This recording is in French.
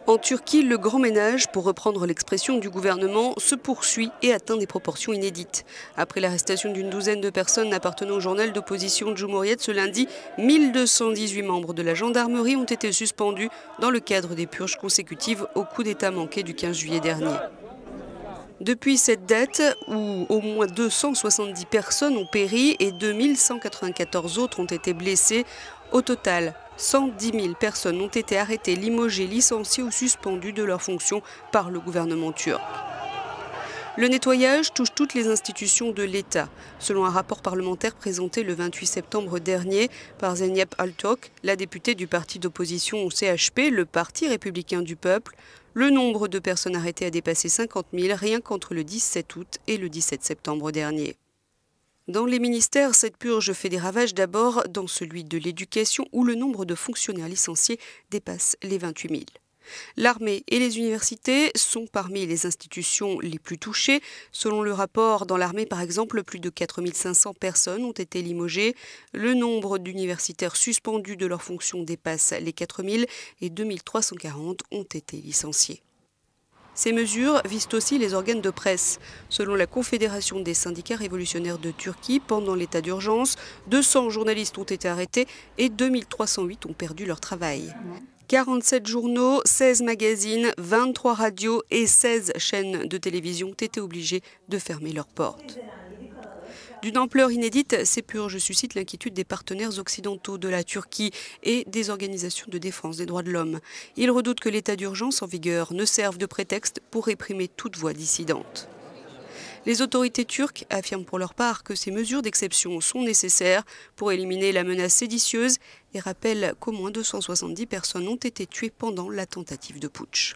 En Turquie, le grand ménage, pour reprendre l'expression du gouvernement, se poursuit et atteint des proportions inédites. Après l'arrestation d'une douzaine de personnes appartenant au journal d'opposition Cumhuriyet ce lundi, 1218 membres de la gendarmerie ont été suspendus dans le cadre des purges consécutives au coup d'État manqué du 15 juillet dernier. Depuis cette date, où au moins 270 personnes ont péri et 2194 autres ont été blessées, au total, 110 000 personnes ont été arrêtées, limogées, licenciées ou suspendues de leurs fonctions par le gouvernement turc. Le nettoyage touche toutes les institutions de l'État. Selon un rapport parlementaire présenté le 28 septembre dernier par Zeynep Altok, la députée du parti d'opposition au CHP, le Parti républicain du peuple, le nombre de personnes arrêtées a dépassé 50 000 rien qu'entre le 17 août et le 17 septembre dernier. Dans les ministères, cette purge fait des ravages d'abord dans celui de l'éducation où le nombre de fonctionnaires licenciés dépasse les 28 000. L'armée et les universités sont parmi les institutions les plus touchées. Selon le rapport, dans l'armée par exemple, plus de 4 500 personnes ont été limogées. Le nombre d'universitaires suspendus de leurs fonctions dépasse les 4 000 et 2 340 ont été licenciés. Ces mesures visent aussi les organes de presse. Selon la Confédération des syndicats révolutionnaires de Turquie, pendant l'état d'urgence, 200 journalistes ont été arrêtés et 2308 ont perdu leur travail. 47 journaux, 16 magazines, 23 radios et 16 chaînes de télévision ont été obligés de fermer leurs portes. D'une ampleur inédite, ces purges suscitent l'inquiétude des partenaires occidentaux de la Turquie et des organisations de défense des droits de l'homme. Ils redoutent que l'état d'urgence en vigueur ne serve de prétexte pour réprimer toute voix dissidente. Les autorités turques affirment pour leur part que ces mesures d'exception sont nécessaires pour éliminer la menace séditieuse et rappellent qu'au moins 270 personnes ont été tuées pendant la tentative de putsch.